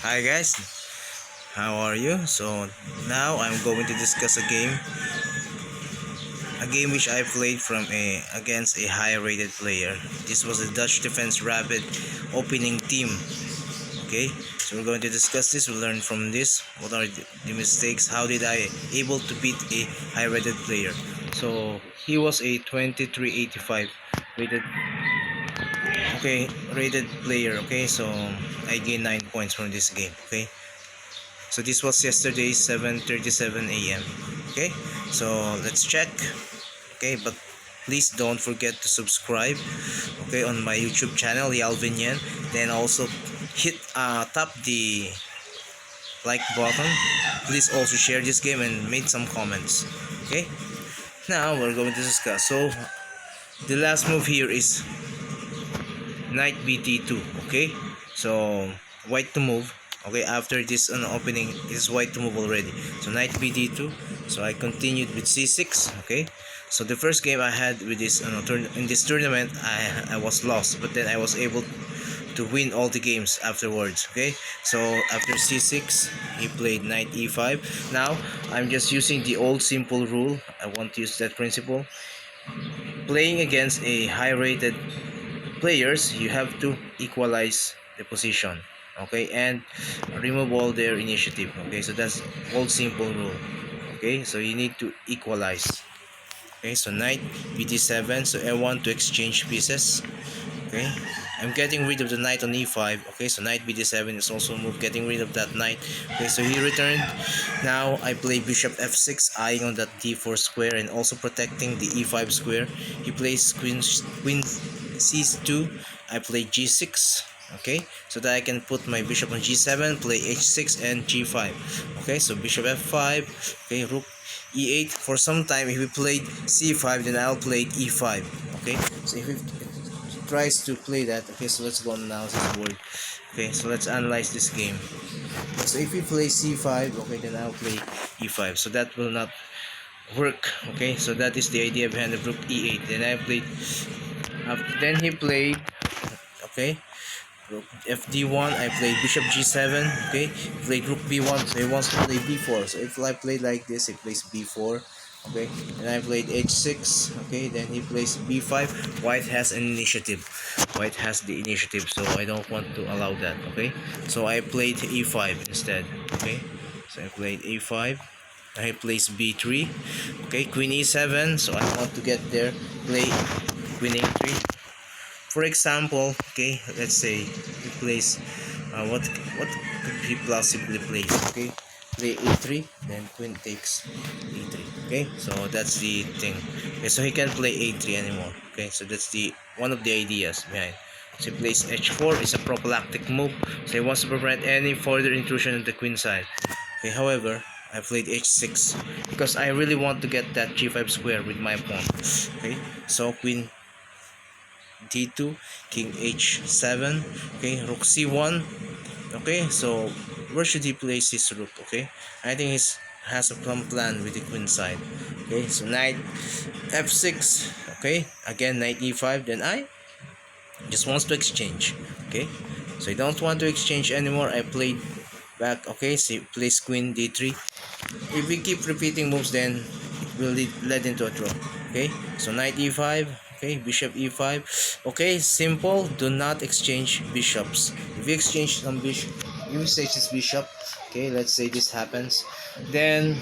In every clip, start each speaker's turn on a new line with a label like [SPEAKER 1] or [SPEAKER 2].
[SPEAKER 1] Hi guys, how are you? So now I'm going to discuss a game which I played from against a high rated player. This was a Dutch Defense Rapid opening team. Okay, so we're going to discuss this. We'll learn from this. What are the mistakes? How did I able to beat a high rated player? So he was a 2385 rated. Okay, rated player. Okay, so I gained 9 points from this game. Okay. So this was yesterday 7:37 a.m. Okay, so let's check. Okay, but please don't forget to subscribe, okay, on my YouTube channel Yalvin Yen. Then also hit tap the like button. Please also share this game and make some comments. Okay, now we're going to discuss. So the last move here is knight bt2. Okay, so white to move. Okay, after this opening is white to move already, so knight bt2. So I continued with c6. Okay, so the first game I had with this in this tournament, I was lost, but then I was able to win all the games afterwards. Okay, so after c6 he played knight e5. Now I'm just using the old simple rule. I want to use that principle. Playing against a high rated players, you have to equalize the position, okay, and remove all their initiative. Okay, so that's all simple rule. Okay, so you need to equalize. Okay, so knight bd7. So I want to exchange pieces. Okay, I'm getting rid of the knight on e5. Okay, so knight bd7 is also a move getting rid of that knight. Okay, so he returned. Now I play bishop f6, eyeing on that d4 square and also protecting the e5 square. He plays queen c2. I play g6. Okay, so that I can put my bishop on g7, play h6 and g5. Okay, so bishop f5. Okay, rook e8. For some time, if we played c5, then I'll play e5. Okay, so if we tries to play that. Okay, so let's go on analysis board. Okay, so let's analyze this game. So if we play c5, okay, then I'll play e5. So that will not work. Okay, so that is the idea behind the rook e8. Then I played. Then he played. Okay, rook fd1. I played bishop g7. Okay, he played rook b1. So he wants to play b4. So if I play like this, he plays b4. Okay, and I played h6. Okay, then he plays b5. White has an initiative. White has the initiative, so I don't want to allow that. Okay, so I played e5 instead. Okay, so I played a5. I plays b3. Okay, queen e7. So I want to get there. Play queen a3. For example, okay, let's say he plays what could he possibly play? Okay, play a3, then queen takes a3. Okay, so that's the thing. Okay, so he can't play a3 anymore. Okay, so that's the one of the ideas behind. So he plays h4. It's a prophylactic move, so he wants to prevent any further intrusion on the queen side. Okay, however, I played h6 because I really want to get that g5 square with my pawn. Okay, so queen d2, king h7. Okay, rook c1. Okay, so where should he place his rook? Okay, I think he has a plan with the queen side. Okay, so knight f6. Okay, again knight e5. Then I just wants to exchange. Okay, so I don't want to exchange anymore. I played back. Okay, so he plays queen d3. If we keep repeating moves, then it will lead into a draw. Okay, so knight e5. Okay, bishop e5. Okay, simple. Do not exchange bishops. If you exchange some bishop, you exchange this bishop. Okay, let's say this happens, then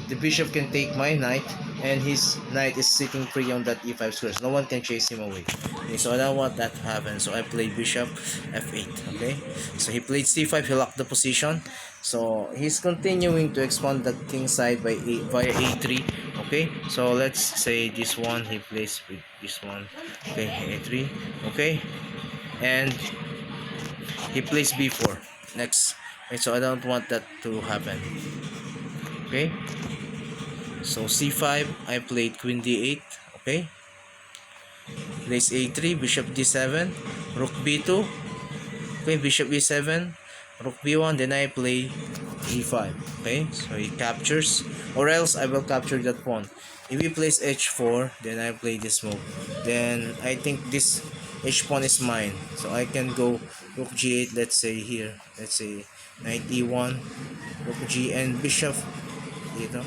[SPEAKER 1] the bishop can take my knight, and his knight is sitting free on that e5 square. So no one can chase him away. Okay, so I don't want that to happen. So I play bishop f8. Okay, so he played c5. He locked the position. So he's continuing to expand the king side by via a3. Okay, so let's say this one he plays with this one. Okay, a3. Okay, and he plays b4 next. Okay, so I don't want that to happen. Okay, so c5, I played queen d8. Okay, plays a3, bishop d7, rook b2. Okay, bishop e7, rook b1. Then I play e5. Okay, so he captures, or else I will capture that pawn. If he plays h4, then I play this move. Then I think this H pawn is mine, so I can go rook g8. Let's say here, let's say knight e1, rook g, and bishop dito.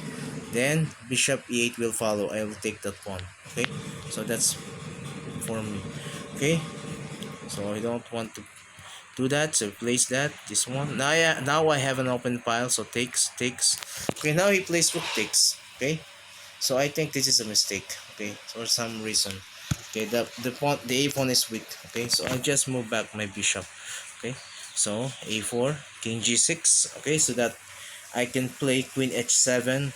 [SPEAKER 1] Then bishop e8 will follow. I will take that pawn. Okay, so that's for me. Okay, so I don't want to do that, so place that, this one. Now I have an open pile, so takes. Okay, now he plays rook takes. Okay, so I think this is a mistake. Okay, for some reason. Okay, the a pawn is weak. Okay, so I'll just move back my bishop. Okay, so a4, king g6. Okay, so that I can play queen h7.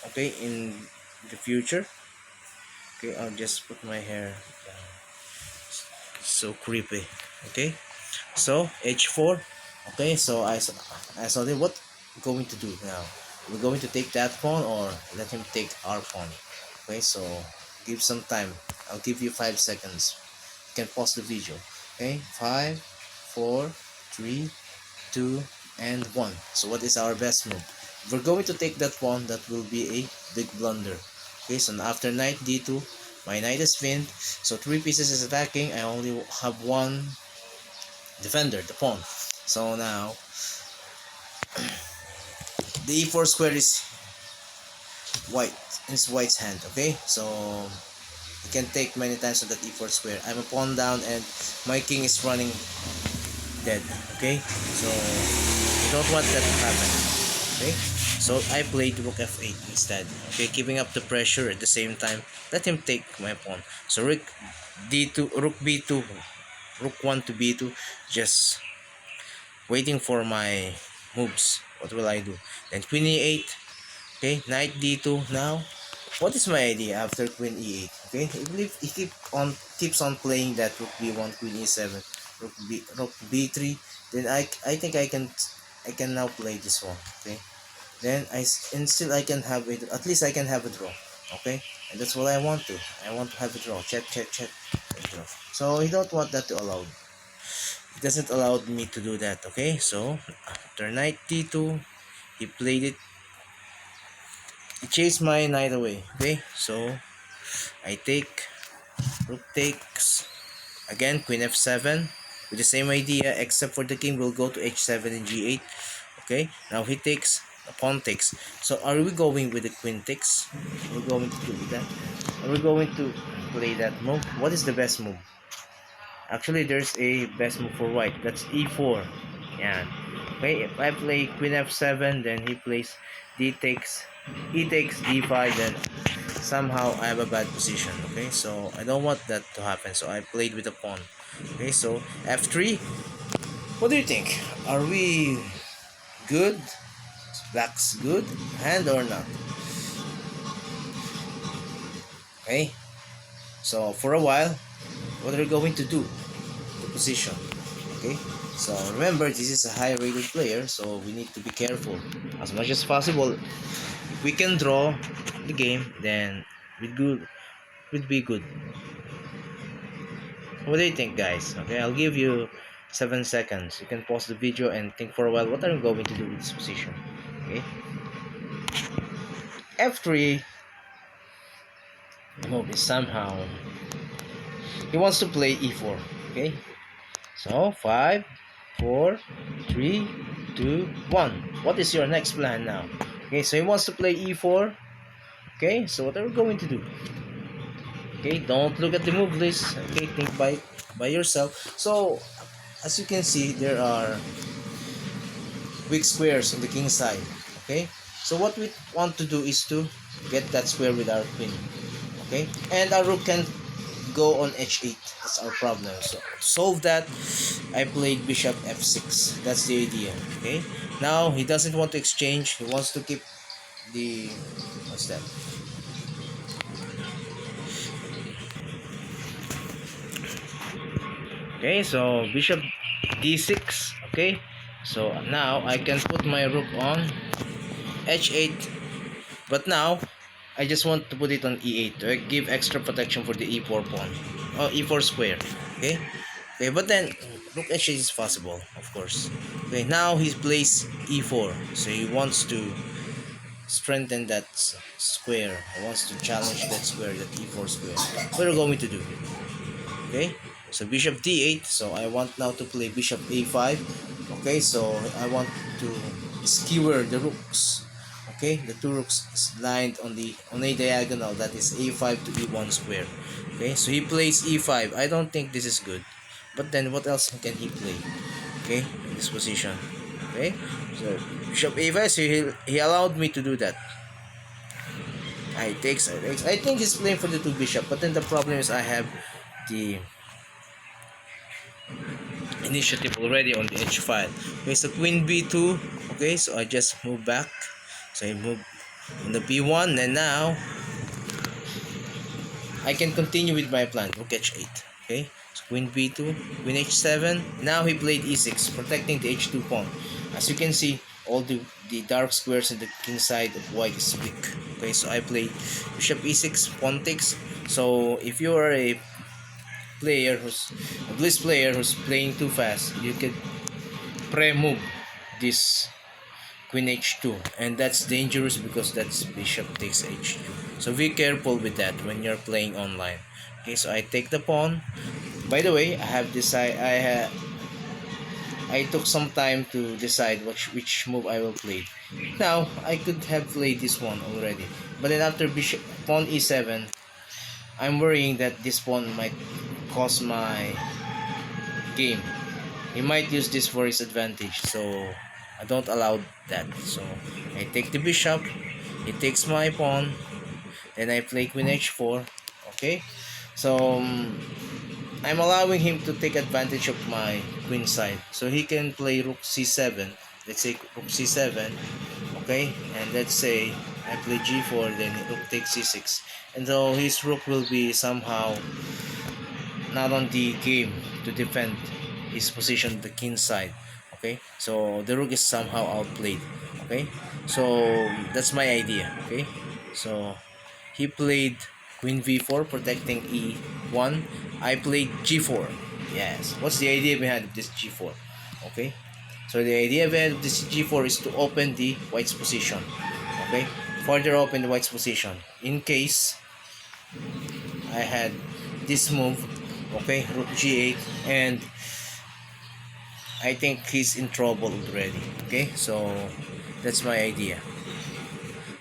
[SPEAKER 1] Okay, in the future. Okay, I'll just put my hair down. So creepy. Okay, so h4. Okay, so I saw what we're going to do now. We're going to take that pawn or let him take our pawn. Okay, so give some time. I'll give you 5 seconds. You can pause the video. Okay, 5, 4, 3, 2, and 1. So what is our best move? If we're going to take that pawn, that will be a big blunder. Okay, so after knight d2, my knight is pinned. So 3 pieces is attacking. I only have one defender, the pawn. So now the e4 square is white. It's white's hand. Okay, so you can take many times on that e4 square. I'm a pawn down and my king is running dead. Okay, so you don't want that to happen. Okay, so I played rook f8 instead. Okay, keeping up the pressure at the same time. Let him take my pawn. So rook d2, rook b2, rook 1 to b2, just waiting for my moves. What will I do? Then queen e8. Okay, knight d2 now. What is my idea after queen e8? Okay, if he keeps on playing that rook b1, queen e7, rook b3, then I think I can now play this one. Okay, then and still I can have it. At least I can have a draw. Okay, and that's what I want to. I want to have a draw. Check. Draw. So he don't want that to allow. It doesn't allow me to do that. Okay, so after knight d2, he played it. He chased my knight away. Okay, so I take rook takes again, queen f7 with the same idea, except for the king will go to h7 and g8. Okay, now he takes, the pawn takes. So are we going with the queen takes? We're going to do that. Are we going to play that move? What is the best move? Actually, there's a best move for white. That's e4. Yeah. Okay, if I play queen f7, then he plays he takes d5, then somehow I have a bad position. Okay, so I don't want that to happen. So I played with a pawn. Okay, so f3. What do you think? Are we good? Black's good hand or not? Okay, so for a while, what are we going to do? The position. Okay, so remember, this is a high rated player, so we need to be careful as much as possible. If we can draw the game, then we'd be good. What do you think, guys? Okay, I'll give you 7 seconds. You can pause the video and think for a while, what are you going to do with this position? Okay, f3 move is somehow he wants to play e4. Okay, so 5, 4, 3, 2, 1. What is your next plan now? Okay, so he wants to play e4. Okay, so what are we going to do? Okay, don't look at the move list. Okay, think by yourself. So as you can see, there are weak squares on the king side. Okay, so what we want to do is to get that square with our queen. Okay, and our rook can go on h8. That's our problem. So to solve that, I played bishop f6. That's the idea. Okay, now he doesn't want to exchange. He wants to keep the, what's that? Okay, so bishop d6. Okay, so now I can put my rook on h8, but now I just want to put it on e8 to give extra protection for the e4 pawn, e4 square. Okay, but then rook h8 is possible, of course. Okay, now he plays e4, so he wants to strengthen that square. He wants to challenge that square, that e4 square. What are we going to do? Okay, so bishop d8. So I want now to play bishop a5. Okay, so I want to skewer the rooks. Okay, the two rooks is lined on a diagonal, that is a5 to e1 square. Okay, so he plays e5. I don't think this is good, but then what else can he play? Okay, in this position. Okay, so bishop a5. So he allowed me to do that. I takes. I think he's playing for the two bishop, but then the problem is I have the initiative already on the h file. Okay, so queen b2. Okay, so I just move back. So I move on the b1, and now I can continue with my plan. Rook h8. Okay, so queen b2, queen h7. Now he played e6, protecting the h2 pawn. As you can see, all the dark squares in the king side of white is weak. Okay, so I played bishop e6, pawn takes. So if you are a bliss player who's playing too fast, you could pre-move this queen h2, and that's dangerous because that's bishop takes h2. So be careful with that when you're playing online. Okay, so I take the pawn. By the way, I took some time to decide which move I will play. Now I could have played this one already, but then after bishop pawn e7, I'm worrying that this pawn might cost my game. He might use this for his advantage, so I don't allow that. So I take the bishop, he takes my pawn, then I play queen h4. Okay, so I'm allowing him to take advantage of my queen side, so he can play rook c7. Let's say rook c7. Okay, and let's say I play g4, then rook takes c6, and so his rook will be somehow not on the game to defend his position, the king side. Okay, so the rook is somehow outplayed. Okay, so that's my idea. Okay, so he played queen v4, protecting e1. I played g4. Yes, what's the idea behind this g4? Okay, so the idea behind this g4 is to open the white's position. Okay, further open the white's position in case I had this move. Okay, rook g8, and I think he's in trouble already. Okay, so that's my idea.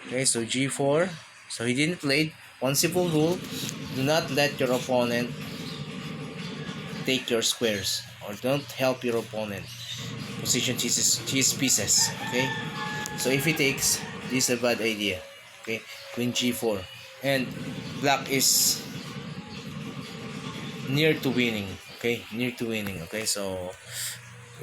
[SPEAKER 1] Okay, so g4. So he didn't play. One simple rule: do not let your opponent take your squares, or don't help your opponent position his pieces. Okay, so if he takes, this is a bad idea. Okay, queen g4, and black is near to winning. Okay, near to winning. Okay, so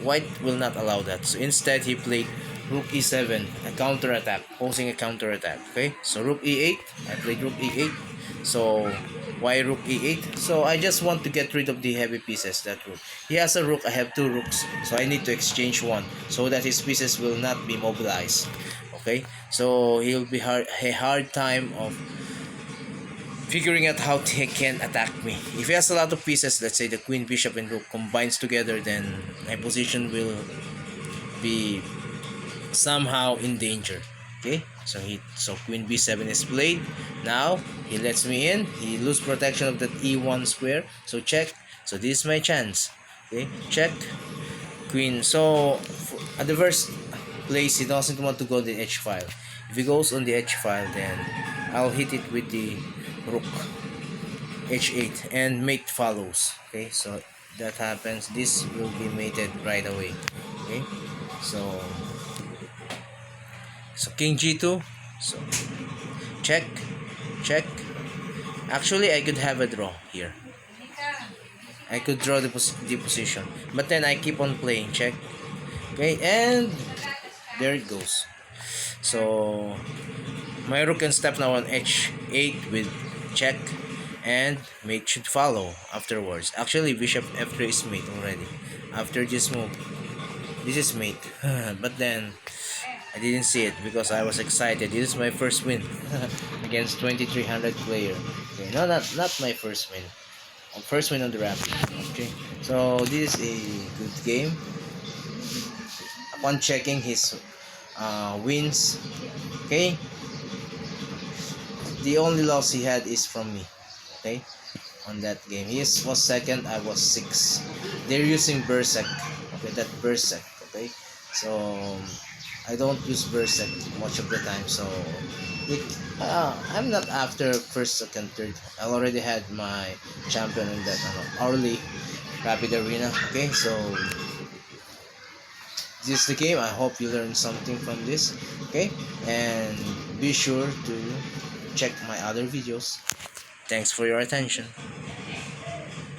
[SPEAKER 1] white will not allow that. So instead, he played rook e7, a counter attack, posing a counter attack. Okay, so rook e8. I played rook e8. So why rook e8? So I just want to get rid of the heavy pieces. That rook. He has a rook. I have two rooks. So I need to exchange one so that his pieces will not be mobilized. Okay, so he'll be a hard time of figuring out how he can attack me. If he has a lot of pieces, let's say the queen, bishop, and rook combines together, then my position will be somehow in danger. Okay, so queen b7 is played. Now he lets me in. He loses protection of that e1 square. So check. So this is my chance. Okay, check queen. So at the first place, he doesn't want to go to the h file. If he goes on the h file, then I'll hit it with the rook h8 and mate follows. Okay, so that happens, this will be mated right away. Okay, so king g2. So check. Actually, I could have a draw here. I could draw the position, but then I keep on playing check. Okay, and there it goes. So my rook can step now on h8 with check, and mate should follow afterwards. Actually, bishop f3 is mate already. After this move, this is mate. But then I didn't see it because I was excited. This is my first win against 2300 player. Okay, no, not my first win. First win on the rapid. Okay, so this is a good game. Upon checking his wins, okay, the only loss he had is from me. Okay, on that game. Was second, I was 6. They're using Berserk. Okay, that Berserk. Okay, so I don't use Berserk much of the time. So it, I'm not after first, second, third. I already had my champion in that hourly rapid arena. Okay, so this is the game. I hope you learned something from this. Okay, and be sure to check my other videos. Thanks for your attention.